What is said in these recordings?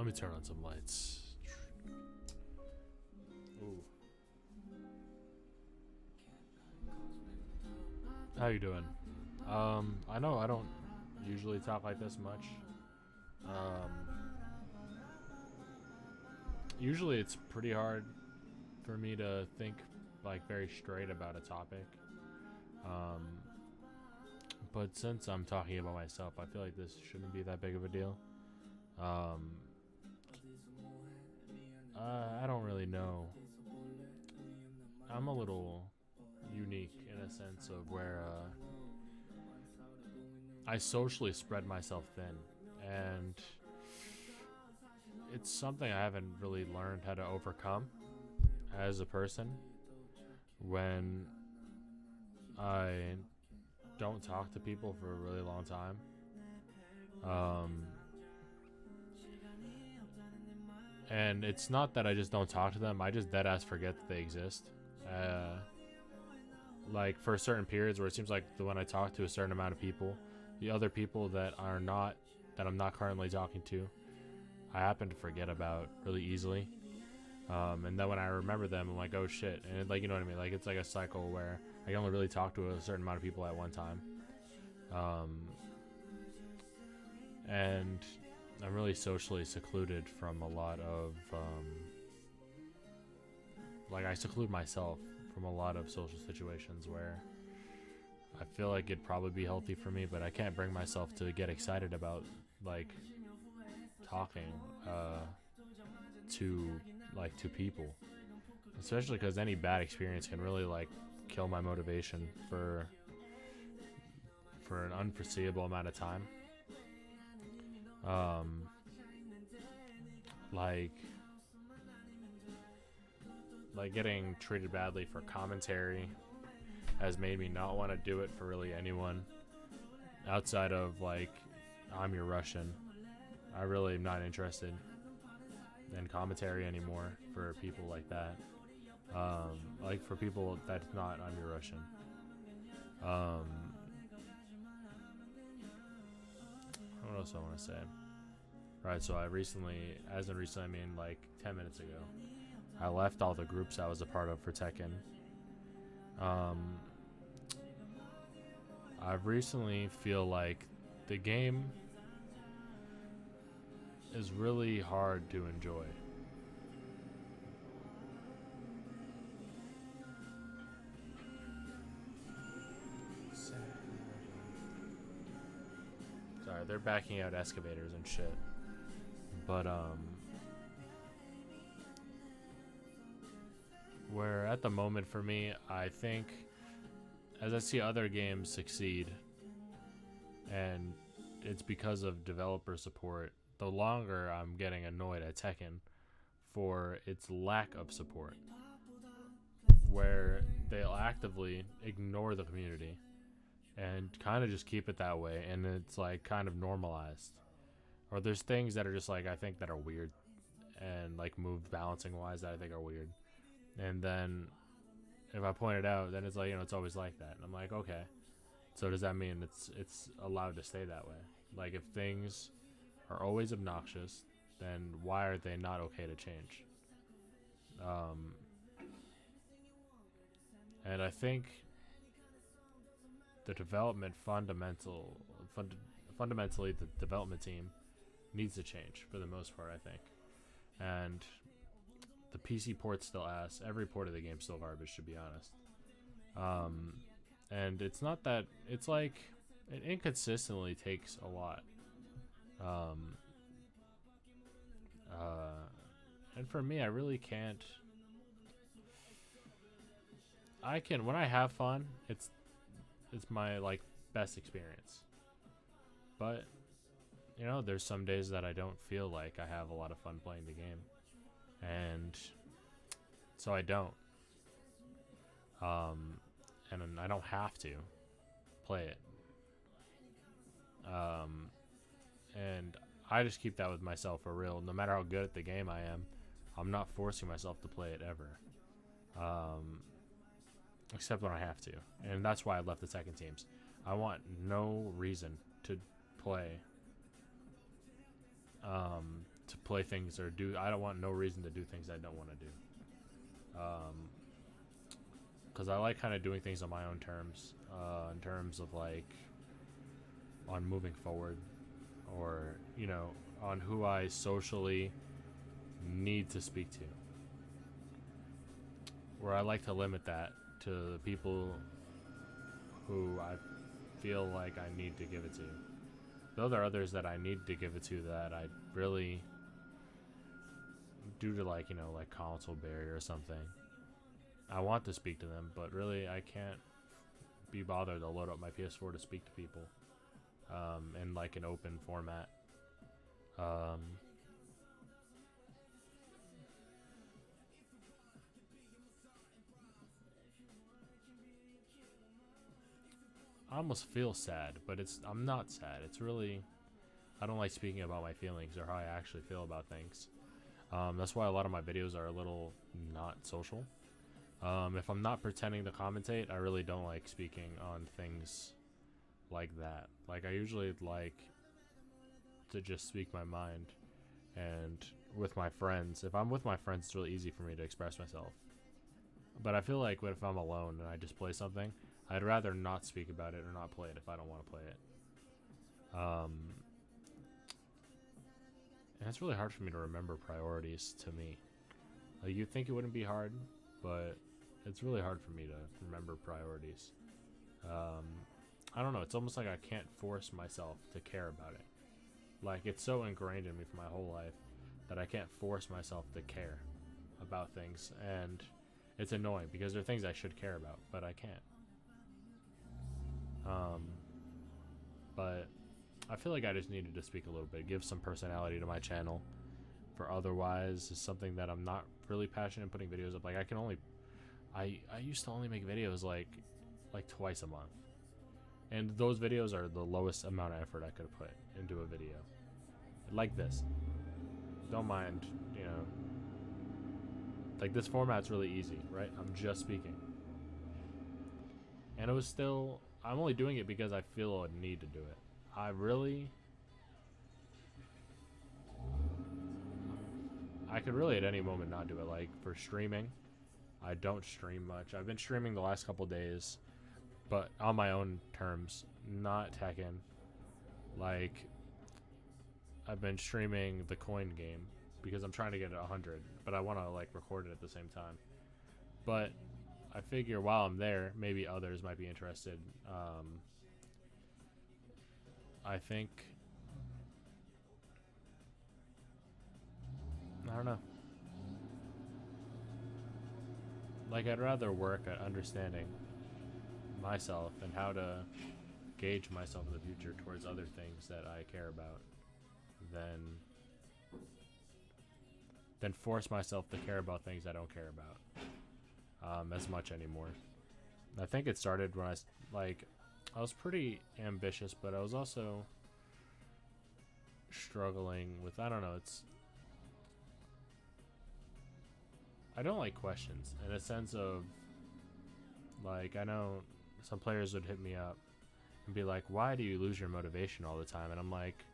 Let me turn on some lights. Ooh. How you doing? I know I don't usually talk like this much. Um, Usually it's pretty hard for me to think like very straight about a topic. Um, but since I'm talking about myself, I feel like this shouldn't be that big of a deal. Um, I don't really know. I'm a little unique in a sense of where I socially spread myself thin, and it's something I haven't really learned how to overcome as a person when I don't talk to people for a really long time. Um, and it's not that I just don't talk to them, I just dead ass forget that they exist. Like for certain periods where it seems like when I talk to a certain amount of people, the other people that I'm not currently talking to, I happen to forget about really easily. And then when I remember them, I'm like, oh shit. And like, you know what I mean? Like it's like a cycle where I can only really talk to a certain amount of people at one time. And I'm really socially secluded from a lot of, like I seclude myself from a lot of social situations where I feel like it'd probably be healthy for me, but I can't bring myself to get excited about like talking to to people, especially because any bad experience can really like kill my motivation for an unforeseeable amount of time. Um, like like getting treated badly for commentary has made me not want to do it for really anyone outside of like I'm your Russian. I really am not interested in commentary anymore for people like that. Like for people that's not I'm your Russian. Um, what else I want to say? Right, so I recently, as in recently, I mean like 10 minutes ago, I left all the groups I was a part of for Tekken. I recently feel like the game is really hard to enjoy. Sorry, they're backing out excavators and shit. But where at the moment for me, I think as I see other games succeed, and it's because of developer support, the longer I'm getting annoyed at Tekken for its lack of support, where they'll actively ignore the community and kind of just keep it that way, and it's like kind of normalized. Or there's things that are just like I think that are weird, and like move balancing wise that I think are weird, and then if I point it out, then it's like it's always like that. And I'm like, okay, so does that mean it's allowed to stay that way? Like if things are always obnoxious, then why are they not okay to change? Um, and I think the fundamentally the development team needs to change for the most part, I think. And the PC port's still ass. Every port of the game's still garbage, to be honest. Um, and it's not that it's like it inconsistently takes a lot. Um, uh, and for me, I really can't. I can when I have fun. It's my like best experience. But there's some days that I don't feel like I have a lot of fun playing the game, and so I don't. Um, and I don't have to play it. Um, and I just keep that with myself for real. No matter how good at the game I am, I'm not forcing myself to play it ever. Um, except when I have to, and that's why I left the second teams. I want no reason to play play things or do. I don't want no reason to do things I don't want to do. Because I like kind of doing things on my own terms, in terms of like on moving forward, or you know, on who I socially need to speak to. Where I like to limit that to the people who I feel like I need to give it to. Though there are others that I need to give it to that I really, due to like, you know, like console barrier or something, I want to speak to them, but really I can't be bothered to load up my PS4 to speak to people in like an open format. I almost feel sad, but I'm not sad. It's really, I don't like speaking about my feelings or how I actually feel about things. That's why a lot of my videos are a little not social. If I'm not pretending to commentate, I really don't like speaking on things like that. Like, I usually like to just speak my mind. And with my friends, if I'm with my friends, it's really easy for me to express myself. But I feel like if I'm alone and I just play something, I'd rather not speak about it or not play it if I don't want to play it. And it's really hard for me to remember priorities to me. Like, you'd think it wouldn't be hard, but it's really hard for me to remember priorities. I don't know, it's almost like I can't force myself to care about it. Like, it's so ingrained in me for my whole life that I can't force myself to care about things. And it's annoying because there are things I should care about, but I can't. But I feel like I just needed to speak a little bit, give some personality to my channel. For otherwise, it's something that I'm not really passionate in putting videos up. Like, I used to only make videos like twice a month. And those videos are the lowest amount of effort I could have put into a video. Like this. Don't mind, you know. Like, this format's really easy, right? I'm just speaking. And it was still, I'm only doing it because I feel a need to do it. I could really at any moment not do it. Like, for streaming, I don't stream much. I've been streaming the last couple days, but on my own terms, not Tekken. Like, I've been streaming the coin game because I'm trying to get it 100, but I want to like record it at the same time. But I figure while I'm there, maybe others might be interested. I think, I don't know. Like, I'd rather work at understanding myself and how to gauge myself in the future towards other things that I care about than force myself to care about things I don't care about as much anymore. I think it started when I was pretty ambitious, but I was also struggling with, I don't know, I don't like questions in a sense of, like, I know some players would hit me up and be like, why do you lose your motivation all the time? And I'm like,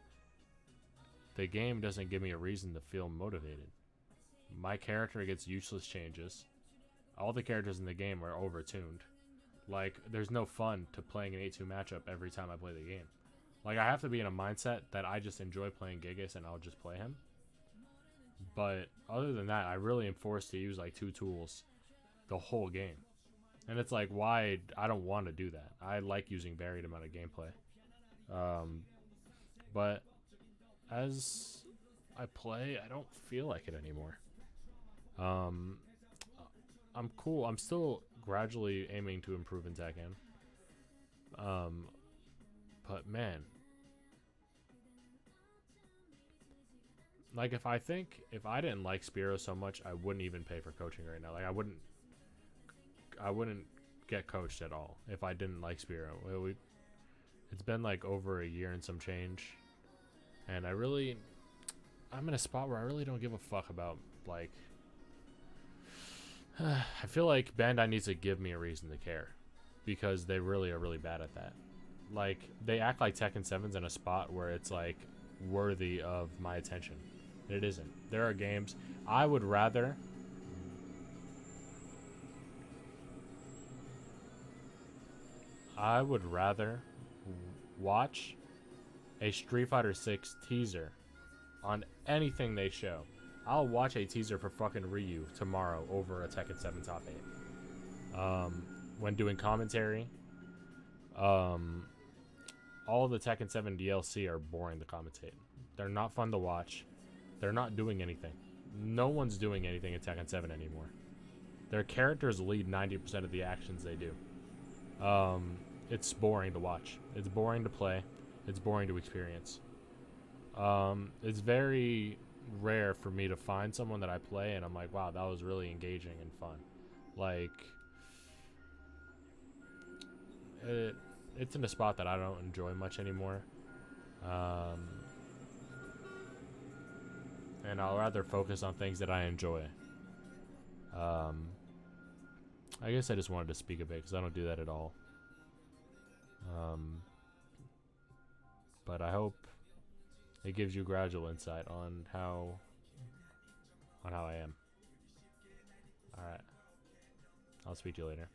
the game doesn't give me a reason to feel motivated. My character gets useless changes. All the characters in the game are overtuned. Like, there's no fun to playing an 8-2 matchup every time I play the game. Like, I have to be in a mindset that I just enjoy playing Gigas and I'll just play him. But other than that, I really am forced to use like 2 tools the whole game. And it's like, why? I don't want to do that. I like using varied amount of gameplay. But as I play, I don't feel like it anymore. I'm cool. I'm still gradually aiming to improve in Tekken. But man, like, if I didn't like Spearow so much, I wouldn't even pay for coaching right now. Like, I wouldn't get coached at all if I didn't like Spearow. It's been like over a year and some change, and I'm in a spot where I really don't give a fuck about, like, I feel like Bandai needs to give me a reason to care, because they really are really bad at that. Like, they act like Tekken 7's in a spot where it's like worthy of my attention. It isn't. There are games I would rather watch a Street Fighter 6 teaser on anything they show. I'll watch a teaser for fucking Ryu tomorrow over a Tekken 7 Top 8. When doing commentary, all of the Tekken 7 DLC are boring to commentate. They're not fun to watch. They're not doing anything. No one's doing anything in Tekken 7 anymore. Their characters lead 90% of the actions they do. It's boring to watch. It's boring to play. It's boring to experience. It's very rare for me to find someone that I play and I'm like, wow, that was really engaging and fun. Like, it's in a spot that I don't enjoy much anymore. And I'll rather focus on things that I enjoy. I guess I just wanted to speak a bit because I don't do that at all. But I hope it gives you gradual insight on how I am. All right. I'll speak to you later.